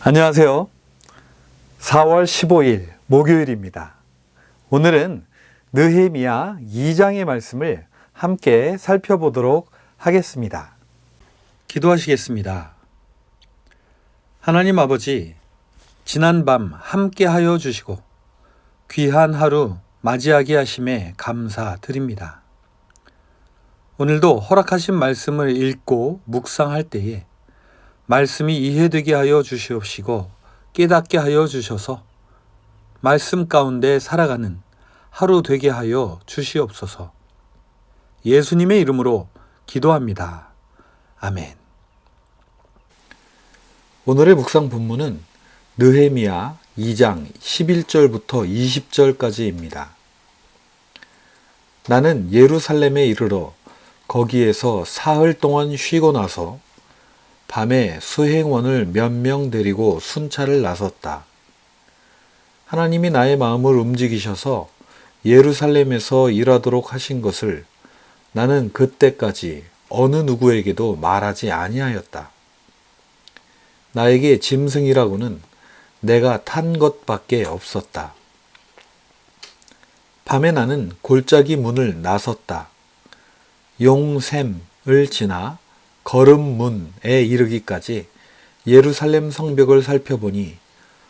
안녕하세요. 4월 15일 목요일입니다. 오늘은 느헤미야 2장의 말씀을 함께 살펴보도록 하겠습니다. 기도하시겠습니다. 하나님 아버지, 지난 밤 함께하여 주시고 귀한 하루 맞이하게 하심에 감사드립니다. 오늘도 허락하신 말씀을 읽고 묵상할 때에 말씀이 이해되게 하여 주시옵시고 깨닫게 하여 주셔서 말씀 가운데 살아가는 하루 되게 하여 주시옵소서. 예수님의 이름으로 기도합니다. 아멘. 오늘의 묵상 본문은 느헤미야 2장 11절부터 20절까지입니다. 나는 예루살렘에 이르러 거기에서 사흘 동안 쉬고 나서 밤에 수행원을 몇 명 데리고 순찰을 나섰다. 하나님이 나의 마음을 움직이셔서 예루살렘에서 일하도록 하신 것을 나는 그때까지 어느 누구에게도 말하지 아니하였다. 나에게 짐승이라고는 내가 탄 것밖에 없었다. 밤에 나는 골짜기 문을 나섰다. 용샘을 지나 거름문에 이르기까지 예루살렘 성벽을 살펴보니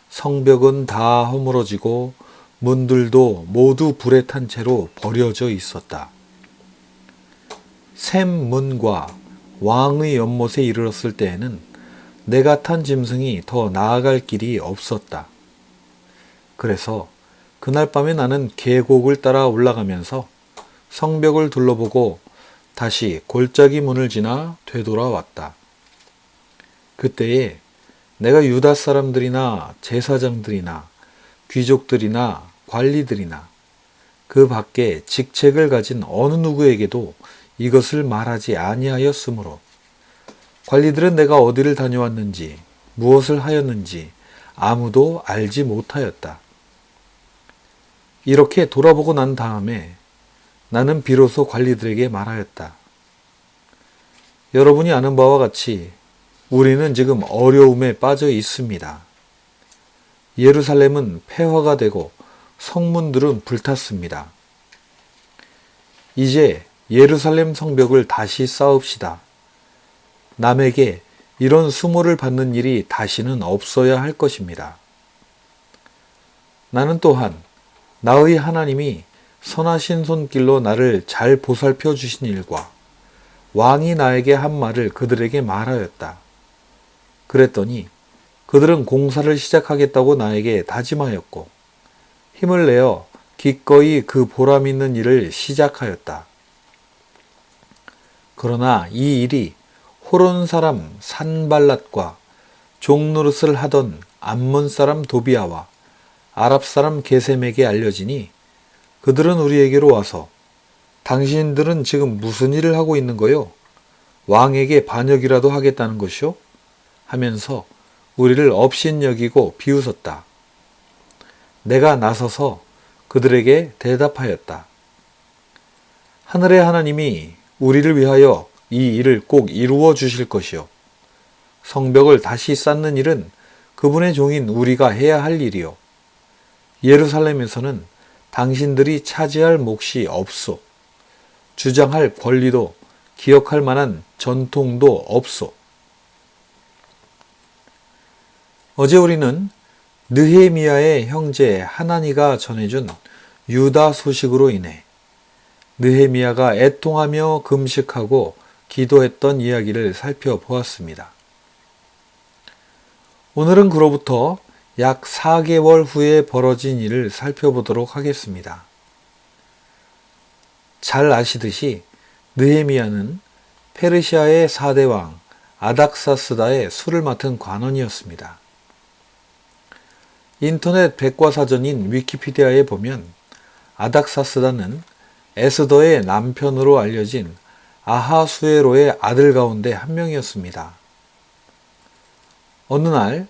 성벽은 다 허물어지고 문들도 모두 불에 탄 채로 버려져 있었다. 샘문과 왕의 연못에 이르렀을 때에는 내가 탄 짐승이 더 나아갈 길이 없었다. 그래서 그날 밤에 나는 계곡을 따라 올라가면서 성벽을 둘러보고 다시 골짜기 문을 지나 되돌아왔다. 그때에 내가 유다 사람들이나 제사장들이나 귀족들이나 관리들이나 그 밖에 직책을 가진 어느 누구에게도 이것을 말하지 아니하였으므로 관리들은 내가 어디를 다녀왔는지 무엇을 하였는지 아무도 알지 못하였다. 이렇게 돌아보고 난 다음에 나는 비로소 관리들에게 말하였다. 여러분이 아는 바와 같이 우리는 지금 어려움에 빠져 있습니다. 예루살렘은 폐허가 되고 성문들은 불탔습니다. 이제 예루살렘 성벽을 다시 쌓읍시다. 남에게 이런 수모를 받는 일이 다시는 없어야 할 것입니다. 나는 또한 나의 하나님이 선하신 손길로 나를 잘 보살펴 주신 일과 왕이 나에게 한 말을 그들에게 말하였다. 그랬더니 그들은 공사를 시작하겠다고 나에게 다짐하였고 힘을 내어 기꺼이 그 보람 있는 일을 시작하였다. 그러나 이 일이 호론 사람 산발랏과 종노릇을 하던 암몬 사람 도비아와 아랍 사람 게셈에게 알려지니 그들은 우리에게로 와서 당신들은 지금 무슨 일을 하고 있는 거요? 왕에게 반역이라도 하겠다는 것이요? 하면서 우리를 업신여기고 비웃었다. 내가 나서서 그들에게 대답하였다. 하늘의 하나님이 우리를 위하여 이 일을 꼭 이루어 주실 것이요. 성벽을 다시 쌓는 일은 그분의 종인 우리가 해야 할 일이요. 예루살렘에서는 당신들이 차지할 몫이 없소. 주장할 권리도 기억할 만한 전통도 없소. 어제 우리는 느헤미야의 형제 하나니가 전해준 유다 소식으로 인해 느헤미야가 애통하며 금식하고 기도했던 이야기를 살펴보았습니다. 오늘은 그로부터 약 4개월 후에 벌어진 일을 살펴보도록 하겠습니다. 잘 아시듯이 느헤미야는 페르시아의 4대 왕 아닥사스다의 술을 맡은 관원이었습니다. 인터넷 백과사전인 위키피디아에 보면 아닥사스다는 에스더의 남편으로 알려진 아하수에로의 아들 가운데 한 명이었습니다. 어느 날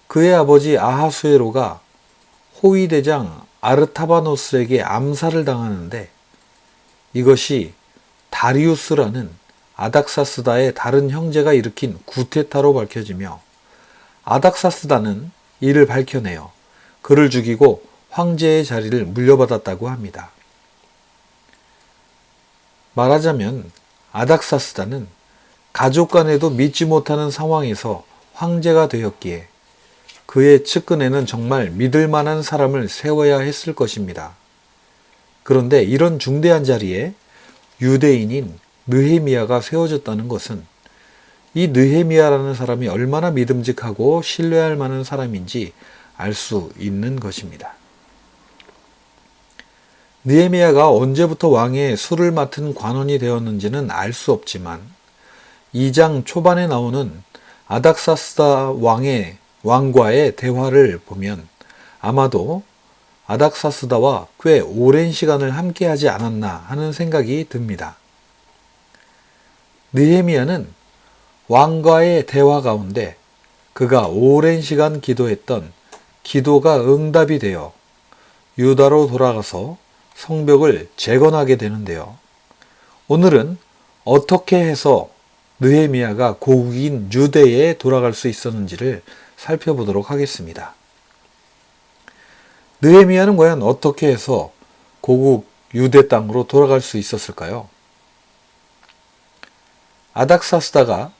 그의 아버지 아하수에로가 호위대장 아르타바노스에게 암살을 당하는데 이것이 다리우스라는 아닥사스다의 다른 형제가 일으킨 구테타로 밝혀지며 아닥사스다는 이를 밝혀내어 그를 죽이고 황제의 자리를 물려받았다고 합니다. 말하자면 아닥사스다는 가족 간에도 믿지 못하는 상황에서 황제가 되었기에 그의 측근에는 정말 믿을 만한 사람을 세워야 했을 것입니다. 그런데 이런 중대한 자리에 유대인인 느헤미야가 세워졌다는 것은 이 느헤미야라는 사람이 얼마나 믿음직하고 신뢰할 만한 사람인지 알 수 있는 것입니다. 느헤미야가 언제부터 왕의 술을 맡은 관원이 되었는지는 알 수 없지만 2장 초반에 나오는 아닥사스다 왕과의 대화를 보면 아마도 아닥사스다와 꽤 오랜 시간을 함께하지 않았나 하는 생각이 듭니다. 느헤미야는 왕과의 대화 가운데 그가 오랜 시간 기도했던 기도가 응답이 되어 유다로 돌아가서 성벽을 재건하게 되는데요. 오늘은 어떻게 해서 느헤미야가 고국인 유대에 돌아갈 수 있었는지를 살펴보도록 하겠습니다. 느헤미야는 과연 어떻게 해서 고국 유대 땅으로 돌아갈 수 있었을까요? 아닥사스다가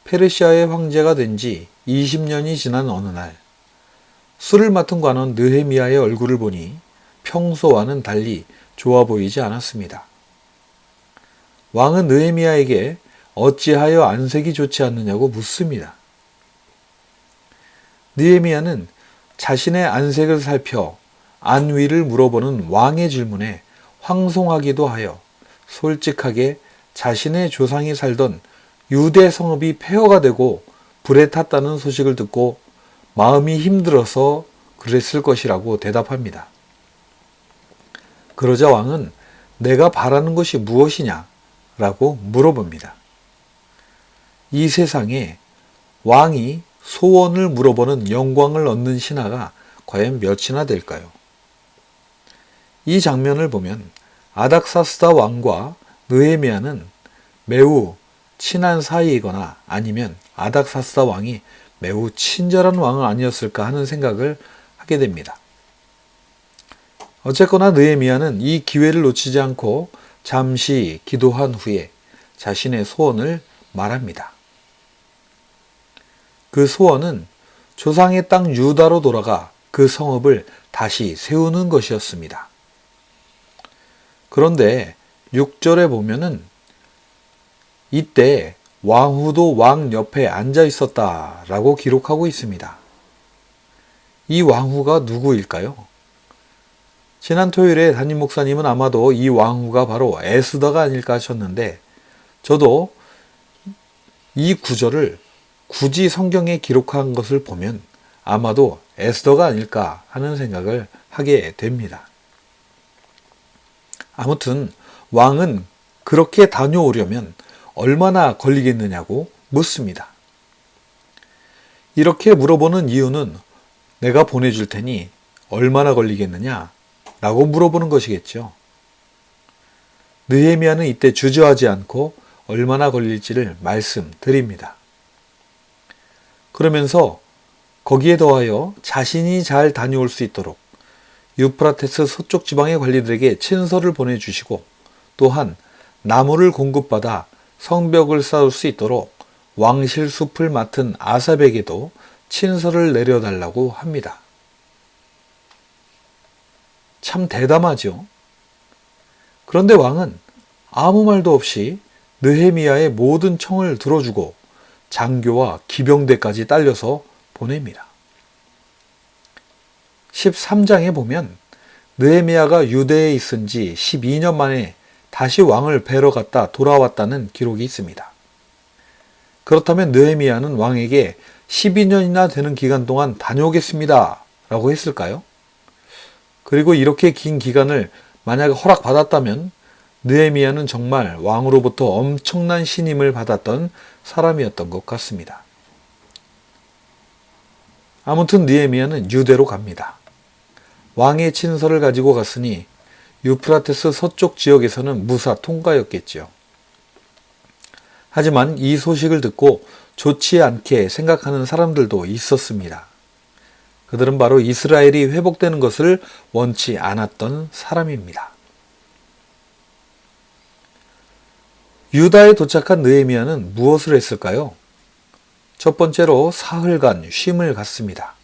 페르시아의 황제가 된 지 20년이 지난 어느 날 술을 맡은 관원 느헤미야의 얼굴을 보니 평소와는 달리 좋아 보이지 않았습니다. 왕은 느헤미야에게 어찌하여 안색이 좋지 않느냐고 묻습니다. 느헤미야는 자신의 안색을 살펴 안위를 물어보는 왕의 질문에 황송하기도 하여 솔직하게 자신의 조상이 살던 유대 성읍이 폐허가 되고 불에 탔다는 소식을 듣고 마음이 힘들어서 그랬을 것이라고 대답합니다. 그러자 왕은 내가 바라는 것이 무엇이냐? 라고 물어봅니다. 이 세상에 왕이 소원을 물어보는 영광을 얻는 신하가 과연 몇이나 될까요? 이 장면을 보면 아닥사스다 왕과 느헤미야는 매우 친한 사이이거나 아니면 아닥사스다 왕이 매우 친절한 왕은 아니었을까 하는 생각을 하게 됩니다. 어쨌거나 느헤미야는 이 기회를 놓치지 않고 잠시 기도한 후에 자신의 소원을 말합니다. 그 소원은 조상의 땅 유다로 돌아가 그 성읍을 다시 세우는 것이었습니다. 그런데 6절에 보면은 이때 왕후도 왕 옆에 앉아 있었다라고 기록하고 있습니다. 이 왕후가 누구일까요? 지난 토요일에 담임 목사님은 아마도 이 왕후가 바로 에스더가 아닐까 하셨는데 저도 이 구절을 굳이 성경에 기록한 것을 보면 아마도 에스더가 아닐까 하는 생각을 하게 됩니다. 아무튼 왕은 그렇게 다녀오려면 얼마나 걸리겠느냐고 묻습니다. 이렇게 물어보는 이유는 내가 보내줄 테니 얼마나 걸리겠느냐? 라고 물어보는 것이겠죠. 느헤미야는 이때 주저하지 않고 얼마나 걸릴지를 말씀드립니다. 그러면서 거기에 더하여 자신이 잘 다녀올 수 있도록 유프라테스 서쪽 지방의 관리들에게 친서를 보내주시고 또한 나무를 공급받아 성벽을 쌓을 수 있도록 왕실 숲을 맡은 아삽에게도 친서를 내려달라고 합니다. 참 대담하죠. 그런데 왕은 아무 말도 없이 느헤미야의 모든 청을 들어주고 장교와 기병대까지 딸려서 보냅니다. 13장에 보면 느헤미야가 유대에 있은 지 12년 만에 다시 왕을 뵈러 갔다 돌아왔다는 기록이 있습니다. 그렇다면 느헤미야는 왕에게 12년이나 되는 기간 동안 다녀오겠습니다 라고 했을까요? 그리고 이렇게 긴 기간을 만약 허락받았다면 느헤미야는 정말 왕으로부터 엄청난 신임을 받았던 사람이었던 것 같습니다. 아무튼 느헤미야는 유대로 갑니다. 왕의 친서를 가지고 갔으니 유프라테스 서쪽 지역에서는 무사 통과였겠지요. 하지만 이 소식을 듣고 좋지 않게 생각하는 사람들도 있었습니다. 그들은 바로 이스라엘이 회복되는 것을 원치 않았던 사람입니다. 유다에 도착한 느헤미야는 무엇을 했을까요? 첫 번째로 사흘간 쉼을 갖습니다.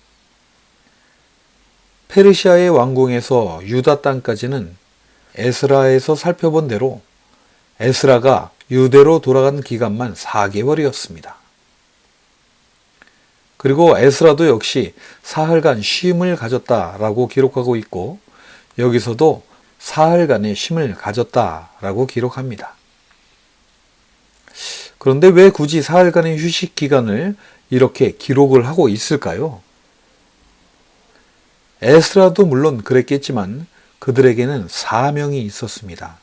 페르시아의 왕궁에서 유다 땅까지는 에스라에서 살펴본 대로 에스라가 유대로 돌아간 기간만 4개월이었습니다. 그리고 에스라도 역시 사흘간 쉼을 가졌다라고 기록하고 있고 여기서도 사흘간의 쉼을 가졌다라고 기록합니다. 그런데 왜 굳이 사흘간의 휴식 기간을 이렇게 기록을 하고 있을까요? 에스라도 물론 그랬겠지만 그들에게는 사명이 있었습니다.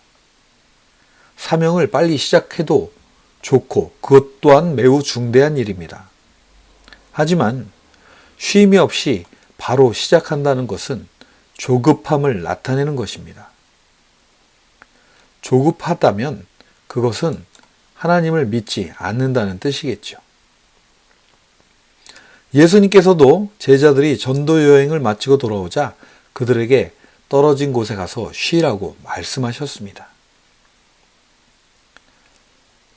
사명을 빨리 시작해도 좋고 그것 또한 매우 중대한 일입니다. 하지만 쉼이 없이 바로 시작한다는 것은 조급함을 나타내는 것입니다. 조급하다면 그것은 하나님을 믿지 않는다는 뜻이겠죠. 예수님께서도 제자들이 전도 여행을 마치고 돌아오자 그들에게 떨어진 곳에 가서 쉬라고 말씀하셨습니다.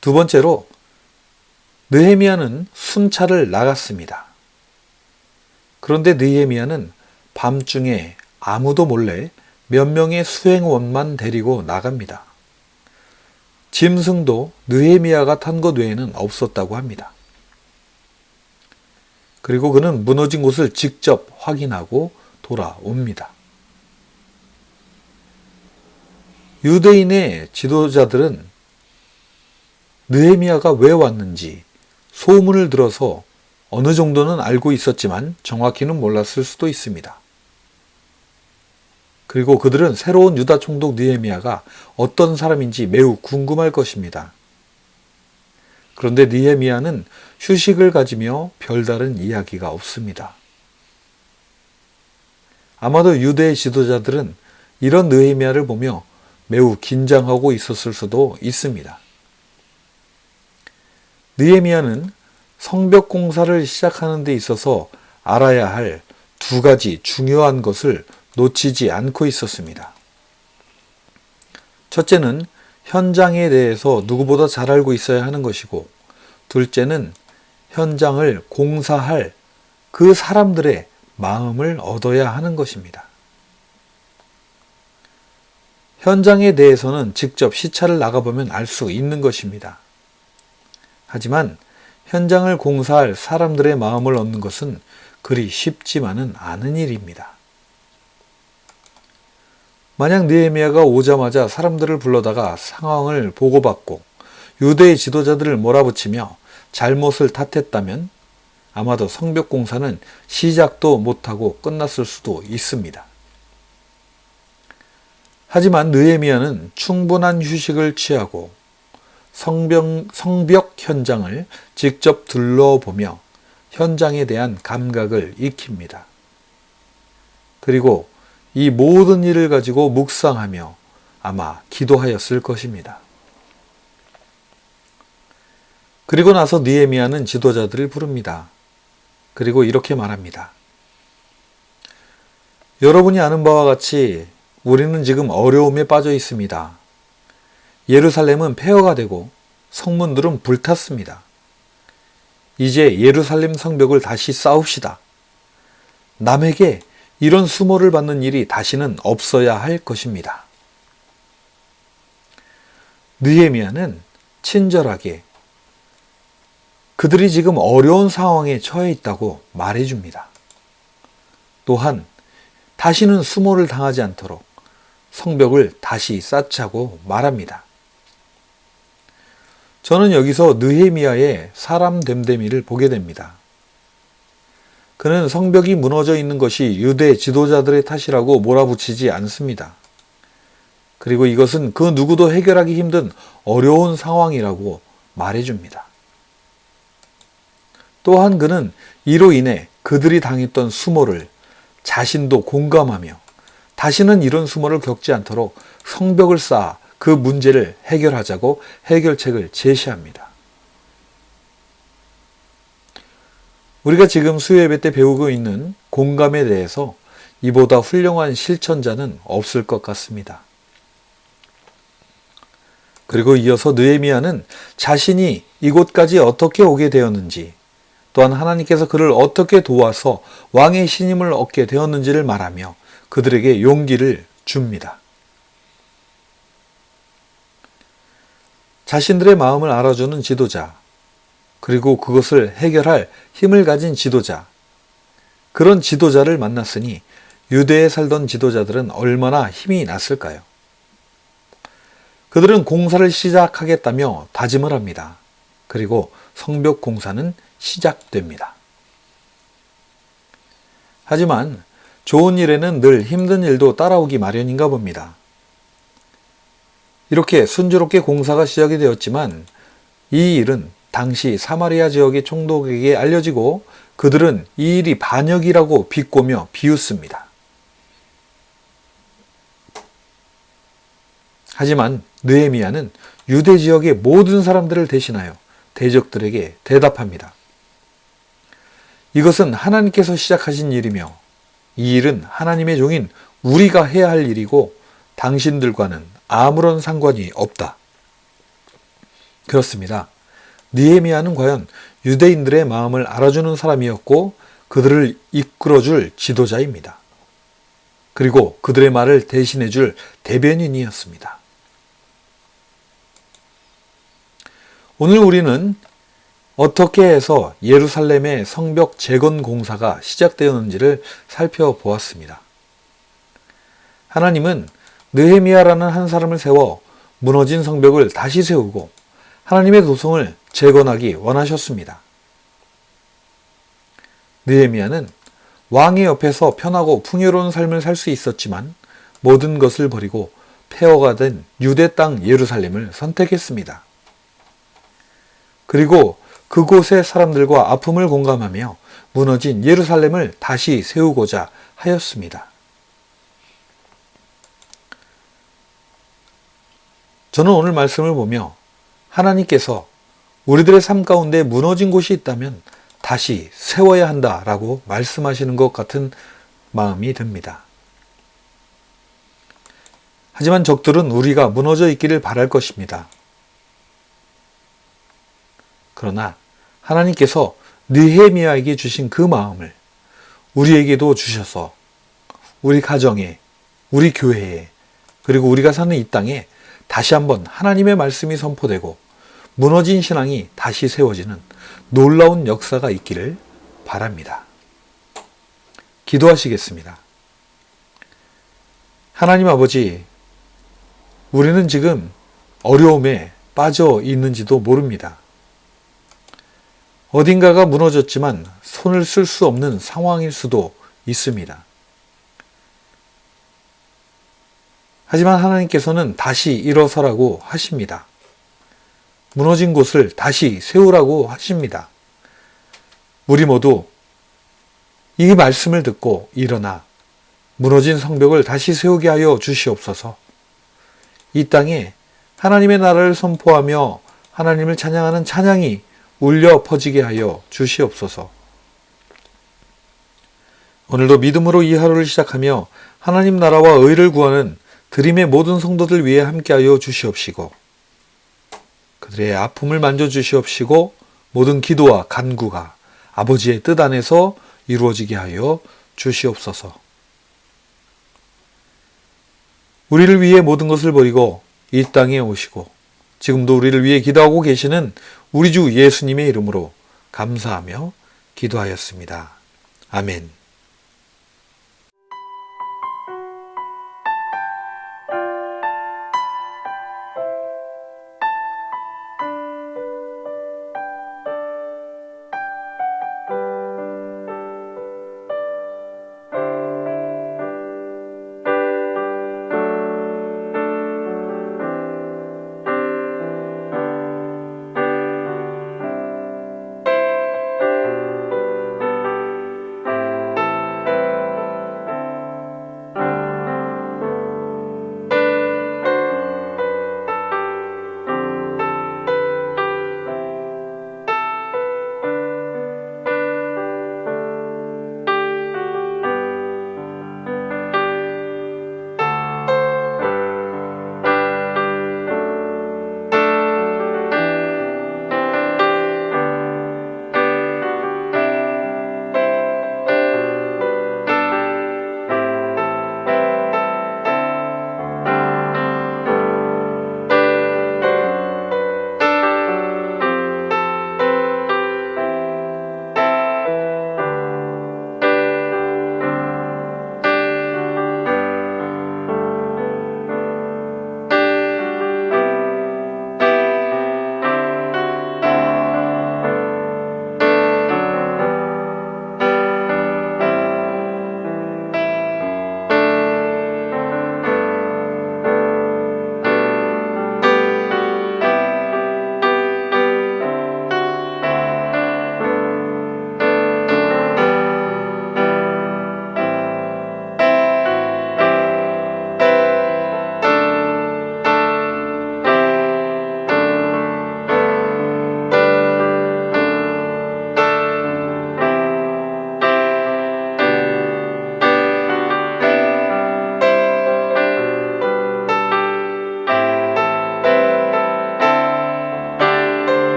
두 번째로 느헤미야는 순찰을 나갔습니다. 그런데 느헤미야는 밤중에 아무도 몰래 몇 명의 수행원만 데리고 나갑니다. 짐승도 느헤미야가 탄 것 외에는 없었다고 합니다. 그리고 그는 무너진 곳을 직접 확인하고 돌아옵니다. 유대인의 지도자들은 느헤미야가 왜 왔는지 소문을 들어서 어느 정도는 알고 있었지만 정확히는 몰랐을 수도 있습니다. 그리고 그들은 새로운 유다 총독 느헤미야가 어떤 사람인지 매우 궁금할 것입니다. 그런데 느헤미야는 휴식을 가지며 별다른 이야기가 없습니다. 아마도 유대의 지도자들은 이런 느헤미야를 보며 매우 긴장하고 있었을 수도 있습니다. 느헤미야는 성벽 공사를 시작하는 데 있어서 알아야 할 두 가지 중요한 것을 놓치지 않고 있었습니다. 첫째는 현장에 대해서 누구보다 잘 알고 있어야 하는 것이고, 둘째는 현장을 공사할 그 사람들의 마음을 얻어야 하는 것입니다. 현장에 대해서는 직접 시찰을 나가보면 알 수 있는 것입니다. 하지만 현장을 공사할 사람들의 마음을 얻는 것은 그리 쉽지만은 않은 일입니다. 만약 느헤미야가 오자마자 사람들을 불러다가 상황을 보고받고 유대의 지도자들을 몰아붙이며 잘못을 탓했다면 아마도 성벽 공사는 시작도 못하고 끝났을 수도 있습니다. 하지만 느헤미야는 충분한 휴식을 취하고 성벽 현장을 직접 둘러보며 현장에 대한 감각을 익힙니다. 그리고 이 모든 일을 가지고 묵상하며 아마 기도하였을 것입니다. 그리고 나서 느헤미야는 지도자들을 부릅니다. 그리고 이렇게 말합니다. 여러분이 아는 바와 같이 우리는 지금 어려움에 빠져 있습니다. 예루살렘은 폐허가 되고 성문들은 불탔습니다. 이제 예루살렘 성벽을 다시 쌓읍시다. 남에게 이런 수모를 받는 일이 다시는 없어야 할 것입니다. 느헤미야는 친절하게 그들이 지금 어려운 상황에 처해 있다고 말해줍니다. 또한 다시는 수모를 당하지 않도록 성벽을 다시 쌓자고 말합니다. 저는 여기서 느헤미야의 사람 됨됨이를 보게 됩니다. 그는 성벽이 무너져 있는 것이 유대 지도자들의 탓이라고 몰아붙이지 않습니다. 그리고 이것은 그 누구도 해결하기 힘든 어려운 상황이라고 말해줍니다. 또한 그는 이로 인해 그들이 당했던 수모를 자신도 공감하며 다시는 이런 수모를 겪지 않도록 성벽을 쌓아 그 문제를 해결하자고 해결책을 제시합니다. 우리가 지금 수요예배 때 배우고 있는 공감에 대해서 이보다 훌륭한 실천자는 없을 것 같습니다. 그리고 이어서 느헤미야는 자신이 이곳까지 어떻게 오게 되었는지, 또한 하나님께서 그를 어떻게 도와서 왕의 신임을 얻게 되었는지를 말하며 그들에게 용기를 줍니다. 자신들의 마음을 알아주는 지도자, 그리고 그것을 해결할 힘을 가진 지도자, 그런 지도자를 만났으니 유대에 살던 지도자들은 얼마나 힘이 났을까요? 그들은 공사를 시작하겠다며 다짐을 합니다. 그리고 성벽 공사는 시작됩니다. 하지만 좋은 일에는 늘 힘든 일도 따라오기 마련인가 봅니다. 이렇게 순조롭게 공사가 시작이 되었지만 이 일은 당시 사마리아 지역의 총독에게 알려지고 그들은 이 일이 반역이라고 비꼬며 비웃습니다. 하지만 느헤미야는 유대 지역의 모든 사람들을 대신하여 대적들에게 대답합니다. 이것은 하나님께서 시작하신 일이며 이 일은 하나님의 종인 우리가 해야 할 일이고 당신들과는 아무런 상관이 없다. 그렇습니다. 느헤미야는 과연 유대인들의 마음을 알아주는 사람이었고 그들을 이끌어줄 지도자입니다. 그리고 그들의 말을 대신해줄 대변인이었습니다. 오늘 우리는 어떻게 해서 예루살렘의 성벽 재건 공사가 시작되었는지를 살펴보았습니다. 하나님은 느헤미야라는 한 사람을 세워 무너진 성벽을 다시 세우고 하나님의 도성을 재건하기 원하셨습니다. 느헤미야는 왕의 옆에서 편하고 풍요로운 삶을 살 수 있었지만 모든 것을 버리고 폐허가 된 유대 땅 예루살렘을 선택했습니다. 그리고 그곳의 사람들과 아픔을 공감하며 무너진 예루살렘을 다시 세우고자 하였습니다. 저는 오늘 말씀을 보며 하나님께서 우리들의 삶 가운데 무너진 곳이 있다면 다시 세워야 한다라고 말씀하시는 것 같은 마음이 듭니다. 하지만 적들은 우리가 무너져 있기를 바랄 것입니다. 그러나 하나님께서 느헤미야에게 주신 그 마음을 우리에게도 주셔서 우리 가정에, 우리 교회에, 그리고 우리가 사는 이 땅에 다시 한번 하나님의 말씀이 선포되고 무너진 신앙이 다시 세워지는 놀라운 역사가 있기를 바랍니다. 기도하시겠습니다. 하나님 아버지, 우리는 지금 어려움에 빠져 있는지도 모릅니다. 어딘가가 무너졌지만 손을 쓸 수 없는 상황일 수도 있습니다. 하지만 하나님께서는 다시 일어서라고 하십니다. 무너진 곳을 다시 세우라고 하십니다. 우리 모두 이 말씀을 듣고 일어나 무너진 성벽을 다시 세우게 하여 주시옵소서. 이 땅에 하나님의 나라를 선포하며 하나님을 찬양하는 찬양이 울려 퍼지게 하여 주시옵소서. 오늘도 믿음으로 이 하루를 시작하며 하나님 나라와 의를 구하는 드림의 모든 성도들 위해 함께하여 주시옵시고 그들의 아픔을 만져주시옵시고 모든 기도와 간구가 아버지의 뜻 안에서 이루어지게 하여 주시옵소서. 우리를 위해 모든 것을 버리고 이 땅에 오시고 지금도 우리를 위해 기도하고 계시는 우리 주 예수님의 이름으로 감사하며 기도하였습니다. 아멘.